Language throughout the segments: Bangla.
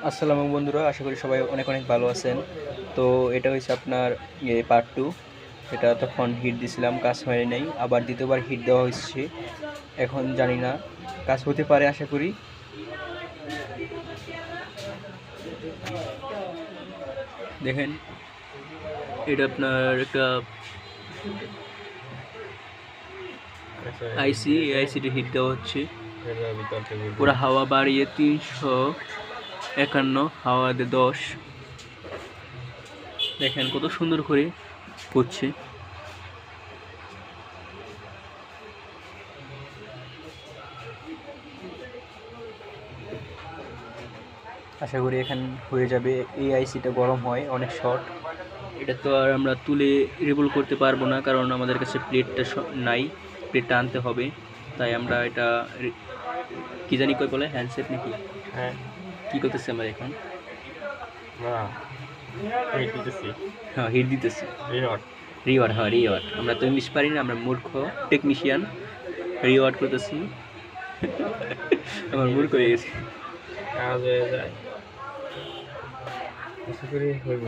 আসসালামু বন্ধুরা, আশা করি সবাই অনেক অনেক ভালো আছেন। তো এটা হচ্ছে আপনার পার্ট টু। এটা তখন হিট দিছিলাম, কাজ হয় নাই, আবার দ্বিতীয়বার হিট দেওয়া হচ্ছে। এখন জানি না কাজ হতে পারে, আশা করি। দেখেন, এটা আপনার একটা আইসি, আইসিটি হিট দেওয়া হচ্ছে। পুরো হাওয়া বাড়িয়ে 351, হাওয়াতে 10। দেখেন কত সুন্দর করে হচ্ছে। আশা করি এখান হয়ে যাবে। এই আইসিটা গরম হয়, অনেক শর্ট। এটা তো আর আমরা তুলে রিভল করতে পারবো না, কারণ আমাদের কাছে প্লেটটা নাই। প্লেটটা আনতে হবে, তাই আমরা এটা কি জানি কই বলে, হ্যান্ডসেট নাকি? হ্যাঁ, কি করতেছি আমরা এখন? না হিট দিতেছি। হ্যাঁ, হিট দিতেছি। রিওয়ার্ড রিওয়ার্ড, হ্যাঁ রিওয়ার্ড। আমরা তো ইংলিশ পারি না, আমরা মূর্খ টেকনিশিয়ান। রিওয়ার্ড করতেছি। আমার মূর্খ হয়ে গেছে। কাজ হয়ে যায়। আশা করি হইব।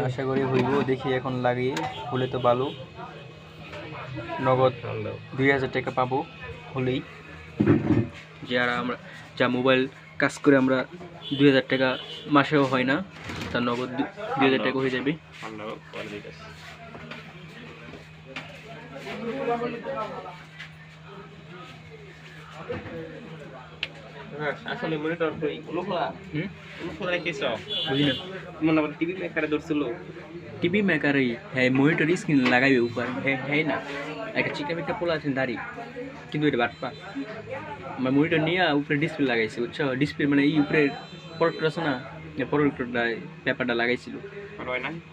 আশা করি হইব, দেখি এখন লাগিয়ে। হলে তো ভালো, নগদ 2000 টাকা পাবো হলেই। যারা আমরা যা মোবাইল কাজ করে আমরা 2000 টাকা মাসেও হয় না, তার নগদ 2000 টাকা হয়ে যাবে। আসলে মনিটর কই লুকলা লুকলা রেখেছ বুঝি না। মনে আবার টিভি মেকারে ধরছিল। টিভি মেকারই হ্যাঁ, মনিটর স্ক্রিন লাগাইবে উপর, হ্যাঁ হ্যাঁ না। একটা চিকা একটা পোলা আছেন দাড়ি, কিন্তু এটা বাটপা। আমার মনিটর নিয়ে উপরে ডিসপ্লে লাগাইছে, বুঝছো? ডিসপ্লে মানে এই উপরে প্রোডাক্ট আছে না, প্রোডাক্টটা পেপারটা লাগাইছিল।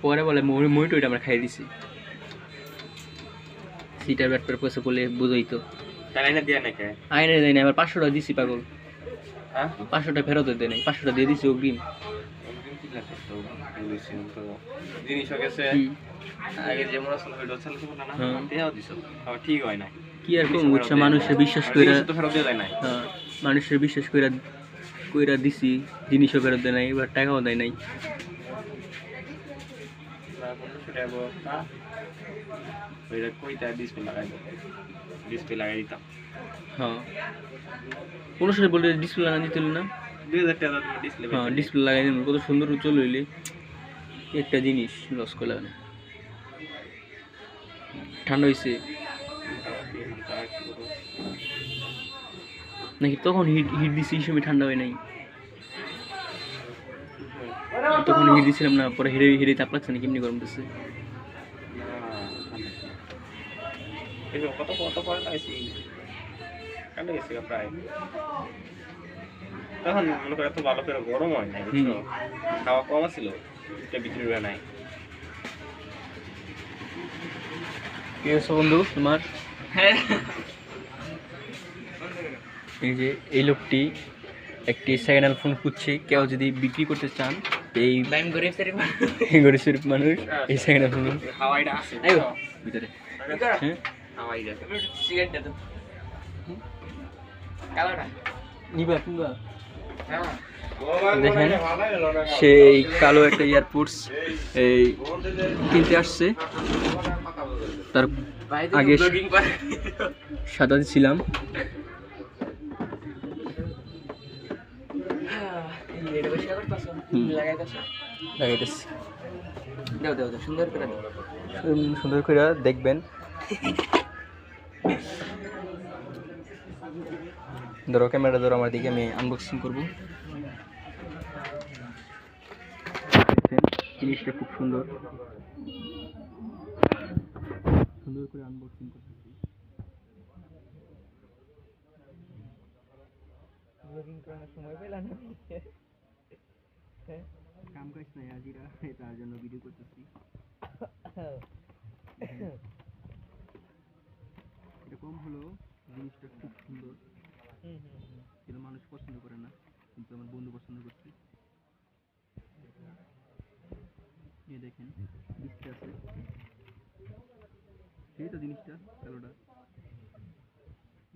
পরে বলে মনিটরটা আমরা খাই দিছি। সিটার ব্যাটপার পয়সা বলে বুঝই তো। আইনা দিয়া নাকি? আইনে দেয় না, আবার 500 টাকা দিছি পাগল। হ্যাঁ, 500 টাকা ফেরত দেয় নাই, 500 টাকা দিয়ে দিছি অগ্রিম। জিনিস হয়ে গেছে। আগে যেমন আসলে ভিডিও চালু ছিল না, হ্যাঁ। দেওয়া দিছ। আবার ঠিক হয় না। কি আর কোন বুঝছো, মানুষের বিশ্বাস কইরা জিনিস তো ফেরত দেওয়া যায় না। হ্যাঁ, মানুষের বিশ্বাস কইরা কইরা দিছি, জিনিসও ফেরত দেয় নাই, এবার টাকাও দেয় নাই। ওইটা কইতা ডিসপ্লে লাগাই দাও। ডিসপ্লে লাগাই দিতাম। হ্যাঁ, কোনো সময় বলে ডিসপ্লে লাগাই দিতে হলো না। 2000 টাকা ডিসপ্লে। হ্যাঁ, ডিসপ্লে লাগাই দিন, কত সুন্দর চলে হইলে একটা জিনিস লস করলে না। ঠান্ডা হয়েছে নাকি? তখন হিট হিট দিছি, এই সময় ঠান্ডা হয় নাই। তখন হিট দিছিলাম না, পরে হিরে হিরে তাপ লাগছে না, কেমনি গরম দিচ্ছে। কত কত পরে লাগাইছি কাটে গেছে প্রায়। তখন মনে করে এত ভালো করে গরম হয় নাই, বুঝছো? খাওয়া কম ছিল, এটা বিক্রি হয় নাই। কি হয়েছে বন্ধু তোমার? হ্যাঁ, এই যে এই লোকটি একটি সেকেন্ড হ্যান্ড ফোন খুঁজছে। কেউ যদি বিক্রি করতে চান, এই গরিব শরীফ মানুষ এই সেকেন্ড হ্যান্ড ফোন হাওয়াইটা আছে ভিতরে। হ্যাঁ, হাওয়াইটা সিগারেট দে তো কালোটা নিবা কিংবা হ্যাঁ। দেখেন, সেই কালো একটা এয়ারপোর্টস এই কিনতে আসছে। তার আগে সাদা ছিলাম। লাগাইতেছি, সুন্দর করে দেখবেন। ধরো ক্যামেরা ধরো আমার দিকে, আমি আনবক্সিং করবো। জিনিসটা খুব সুন্দর, সুন্দর করে আনবক্সিং করতেছি। সময় পেলাম না, কাম কাজ নাই আজিরা, তার জন্য ভিডিও করতেছি। এরকম হলো, জিনিসটা খুব সুন্দর, কিন্তু মানুষ পছন্দ করে না, কিন্তু আমার বন্ধু পছন্দ করছে। এই দেখেন, ডিসপ্লে আছে, এই তো জিনিসটা কালোটা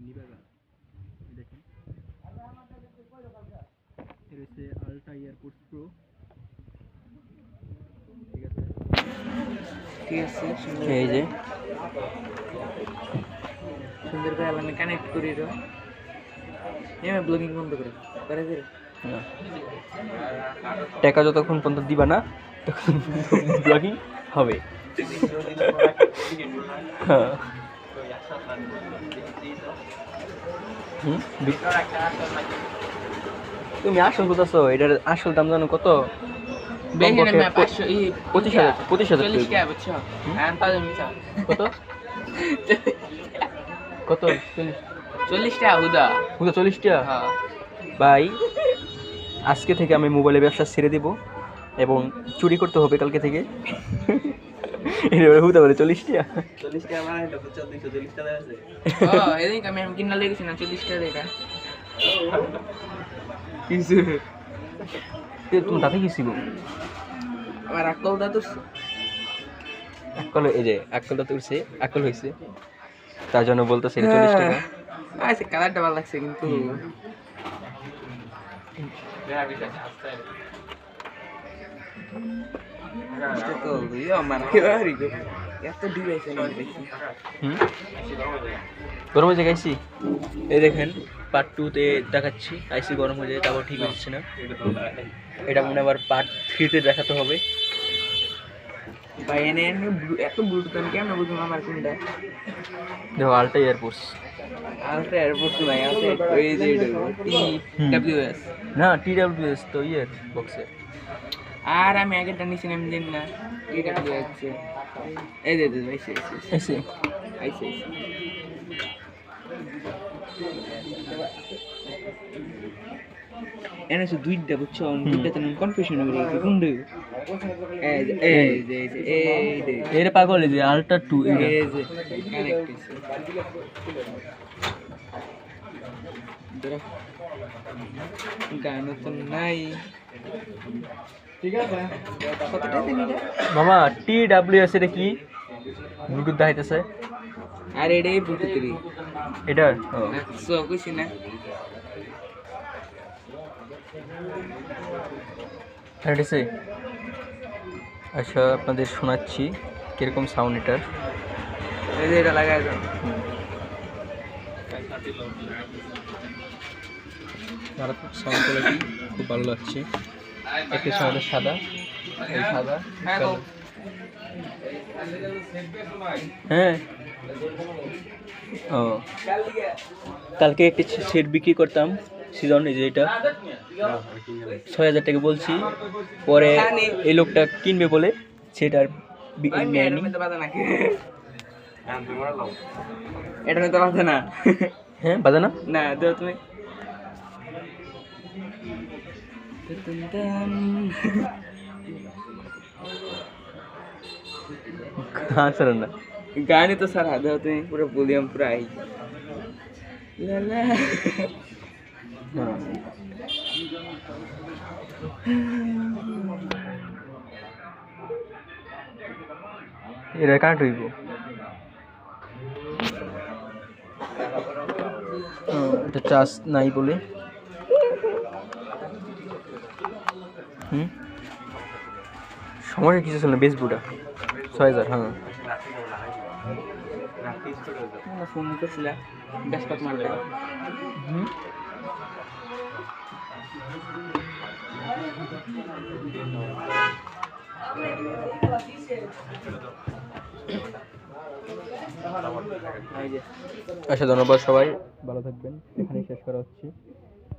নিবাগা। দেখেন রয়েছে আলট্রা এয়ারপোর্টস প্রো, ঠিক আছে ঠিক আছে সুন্দর এই যে সুন্দর করে আমি কানেক্ট করি রে এমএ ব্লগিং বন্ধ করে করে দে না। টাকা যতক্ষণ পর্যন্ত দিবা না তখন ব্লগিং হবে। হ্যাঁ তুমি আসল কোথাছো? এটার আসল দাম জানো কত? বেহেনে মে 500 25,000 40 টাকা বুঝছো আন পাজে মিছা কত কত 40 টাকা হুদা 40 টাকা? হ্যাঁ ভাই আজকে থেকে আমি মোবাইলের ব্যবসা ছেড়ে দিব এবং চুরি করতে হবে কালকে থেকে। এটা হতে পারে 40 টাকা। 40 টাকা মানে এটা 240 টাকা আছে। ও এদিন আমি কিনা লেগেছি না 40 টাকা দেখা কিছু তুমি তাতে কি শিখো? আমার আকল দা তো আকল, এই যে আকলটা তুলছে, আকল হয়েছে তার জন্য বলতেছে এটা 40 টাকা। আচ্ছা কালারটা ভালো লাগছে কিন্তু তো ইয়ে আমার কি বাড়ি গো এত ডিভাইস আমি দেখি গরম হয়ে গেছি। এই দেখেন পার্ট 2 তে দেখাচ্ছি আইসি গরম হয়ে যায় তারপর ঠিক হচ্ছে না। এটা মনে আবার পার্ট 3 তে দেখাতে হবে। ভাই এনে এত ব্লুটুথ আমি কেমন বুঝবো আমার কোনটা দেখো আলট্রা এয়ারপোর্টস, আলট্রা এয়ারপোর্ট নাই আছে ওই যে TWS না TWS তো ইয়ার বক্সে। আর আমি আগেরটা নিছি আমি জানি না TWS এই দে দে ভাই এসে আইছে এনে সে দুইটা বুঝছো দুইটাতে কনফিউশন হয়ে গেছে কোনটা এই যে এর পাগল এই যে আলট্রা 2 এই এটা যে কানেক্ট হইছে ধরো গান তো নাই ঠিক আছে কতটা দিন এটা মামা TWS এটা কি ব্লুটুথ দেখাইতেছে? আর এটাই ব্লুটুথেরই এটা ও সো কইছি না হ্যাঁ আচ্ছা আপনাদের শোনাচ্ছি কিরকম সাউন্ড এটার। এই যে এটা লাগাই দাও মারাত্মক সাউন্ড কোয়ালিটি খুব ভালো লাগছে। একটা সাউন্ড সাদা, এই সাদা কালো। হ্যাঁ ও কালকে একটি সেট বিক্রি করতাম সিজন, এই যে এটা 6,000 টাকা বলছি, পরে এই লোকটা কিনবে বলে সেটার নেয়নি। এটা নিতে পারছে না হ্যাঁ বাজে না? না দাও তুমি हाँ सर ना गाने तो सर आधा होते हैं पूरा वॉल्यूम पूरा आई ला ला ये रेकॉर्ड हुई वो এটা চার্জ নাই বলে সময় কিছু ছিল না, বেসবুটা 6,000। হ্যাঁ ফোন করছিল ব্যস্ত মারলে আচ্ছা ধন্যবাদ সবাই, ভালো থাকবেন, এখানেই শেষ করা হচ্ছে।